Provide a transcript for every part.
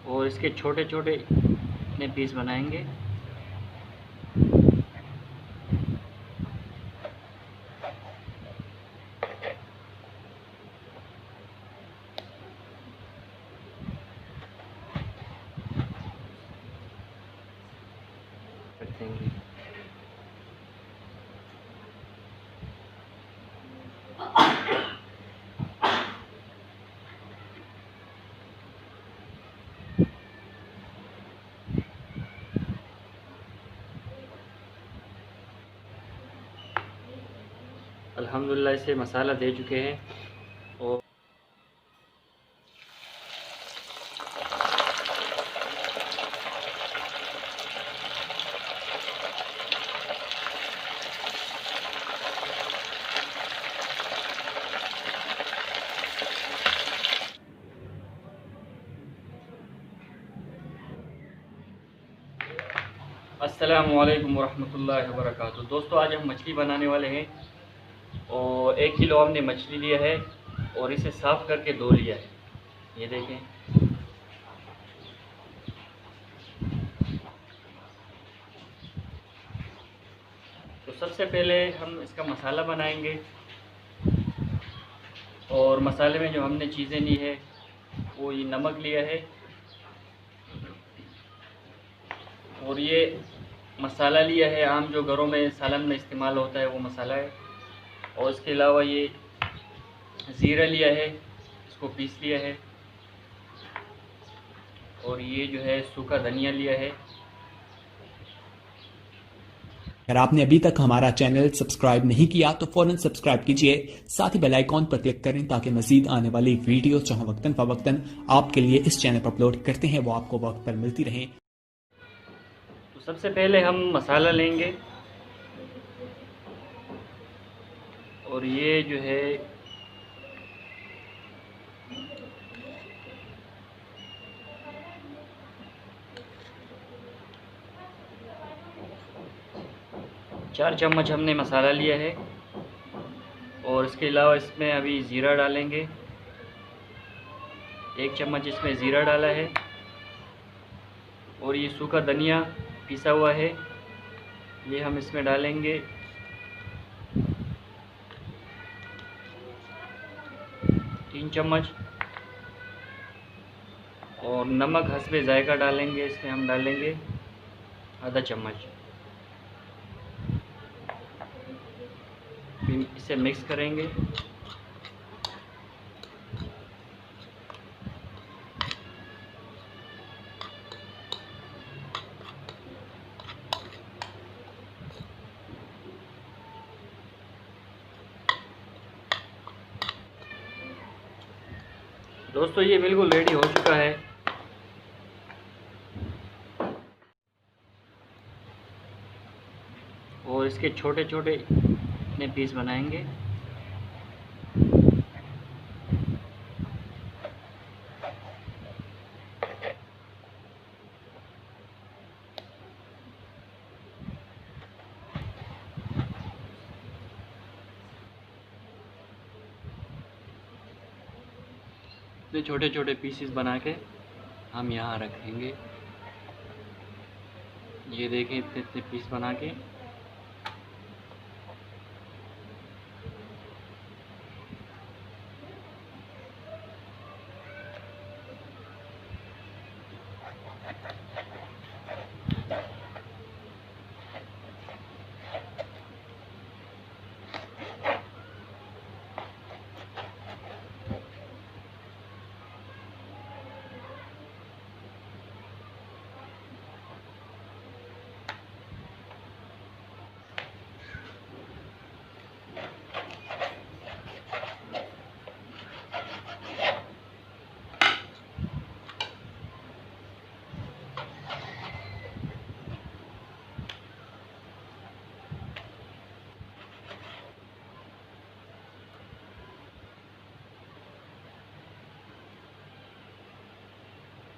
और इसके छोटे छोटे इतने पीस बनाएंगे। कर देंगे। अल्हम्दुलिल्लाह इसे मसाला दे चुके हैं। और अस्सलामु अलैकुम वरहमतुल्लाहि वबरकातुहू। दोस्तों, आज हम मछली बनाने वाले हैं। और 1 किलो हमने मछली लिया है और इसे साफ़ करके धो लिया है। ये देखें। तो सबसे पहले हम इसका मसाला बनाएंगे। और मसाले में जो हमने चीज़ें ली है वो ये नमक लिया है, और ये मसाला लिया है आम जो घरों में सालन में इस्तेमाल होता है वो मसाला है। और इसके अलावा ये ज़ीरा लिया है, इसको पीस लिया है। और ये जो है सूखा धनिया लिया है। अगर आपने अभी तक हमारा चैनल सब्सक्राइब नहीं किया तो फौरन सब्सक्राइब कीजिए, साथ ही बेल आइकॉन पर क्लिक करें ताकि मजीद आने वाली वीडियो जो हम वक्तन फवक्तन आपके लिए इस चैनल पर अपलोड करते हैं वो आपको वक्त पर मिलती रहें। तो सबसे पहले हम मसाला लेंगे। और ये जो है चार चम्मच हमने मसाला लिया है। और इसके अलावा इसमें अभी ज़ीरा डालेंगे। 1 चम्मच इसमें ज़ीरा डाला है। और ये सूखा धनिया पिसा हुआ है, ये हम इसमें डालेंगे। 3 चम्मच। और नमक हस्बे जायका डालेंगे, इसमें हम डालेंगे आधा चम्मच। इसे मिक्स करेंगे। दोस्तों, ये बिल्कुल रेडी हो चुका है। और इसके छोटे छोटे इतने पीस बनाएंगे। इतने छोटे छोटे पीसेस बना के हम यहाँ रखेंगे। ये देखें, इतने इतने पीस बना के।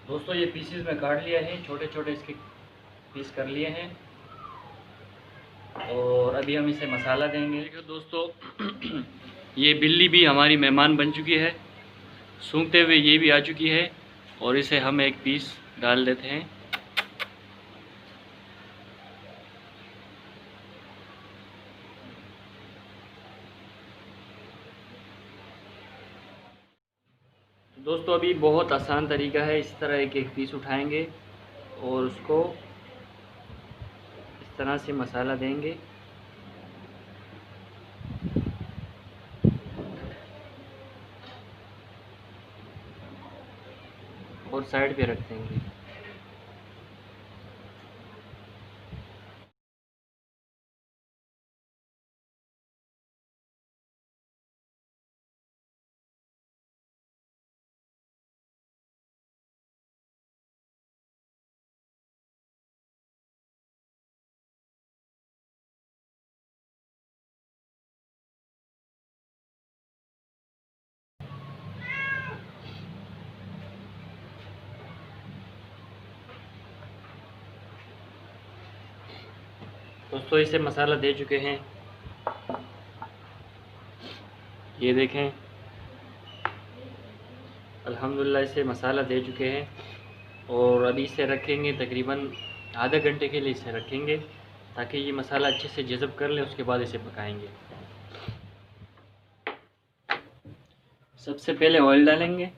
दोस्तों, ये पीसेस में काट लिया है, छोटे छोटे इसके पीस कर लिए हैं। और अभी हम इसे मसाला देंगे। देखिए दोस्तों, ये बिल्ली भी हमारी मेहमान बन चुकी है। सूंघते हुए ये भी आ चुकी है। और इसे हम एक पीस डाल देते हैं। दोस्तों अभी बहुत आसान तरीका है, इस तरह एक एक पीस उठाएंगे और उसको इस तरह से मसाला देंगे और साइड पे रख देंगे। दोस्तों इसे मसाला दे चुके हैं, ये देखें अल्हम्दुलिल्लाह इसे मसाला दे चुके हैं। और अभी इसे रखेंगे तकरीबन आधे घंटे के लिए, इसे रखेंगे ताकि ये मसाला अच्छे से जज़ब कर ले, उसके बाद इसे पकाएंगे। सबसे पहले ऑयल डालेंगे,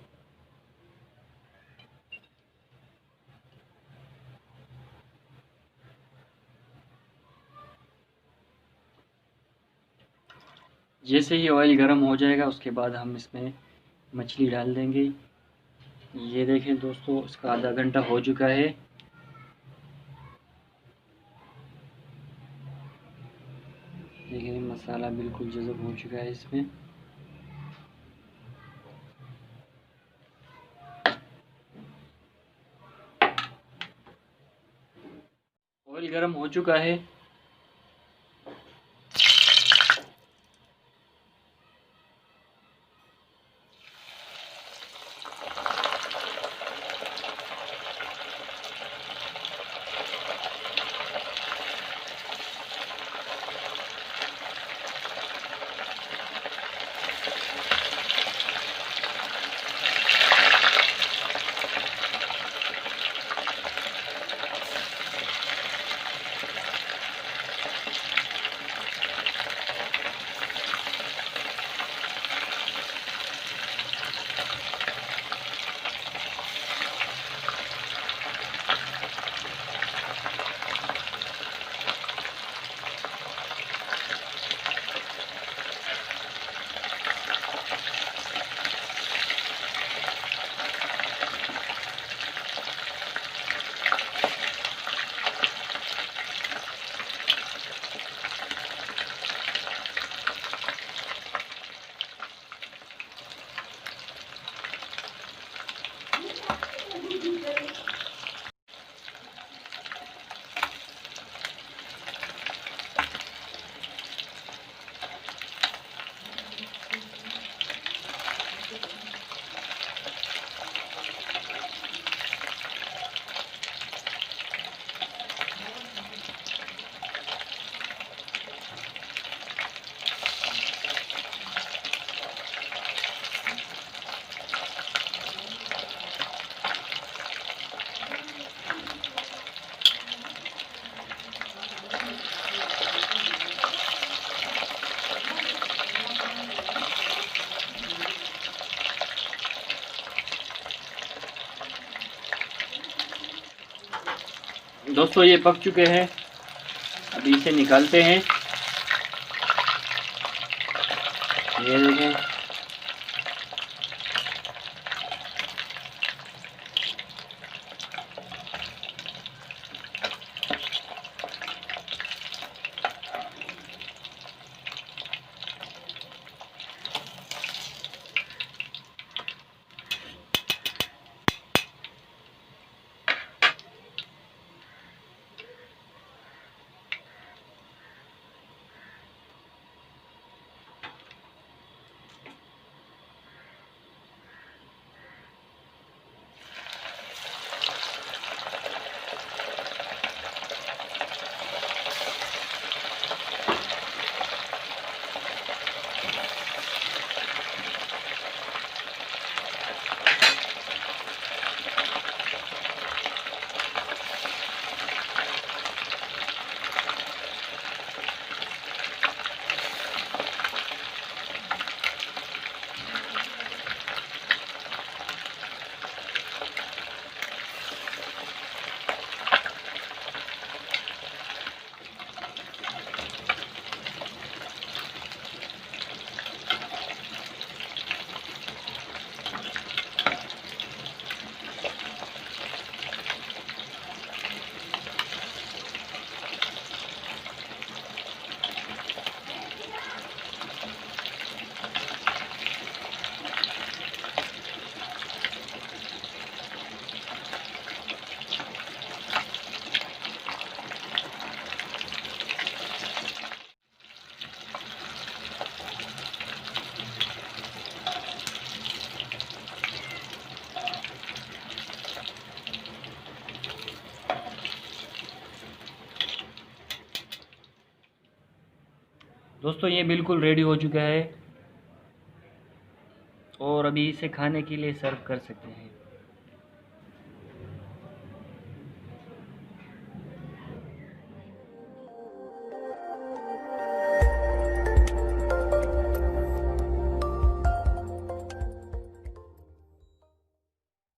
जैसे ही ऑयल गर्म हो जाएगा उसके बाद हम इसमें मछली डाल देंगे। ये देखें दोस्तों इसका आधा घंटा हो चुका है। देखिए मसाला बिल्कुल जज़ब हो चुका है इसमें। ऑयल गर्म हो चुका है। दोस्तों ये पक चुके हैं, अभी इसे निकालते हैं। ये देखें दोस्तों ये बिल्कुल रेडी हो चुका है और अभी इसे खाने के लिए सर्व कर सकते हैं।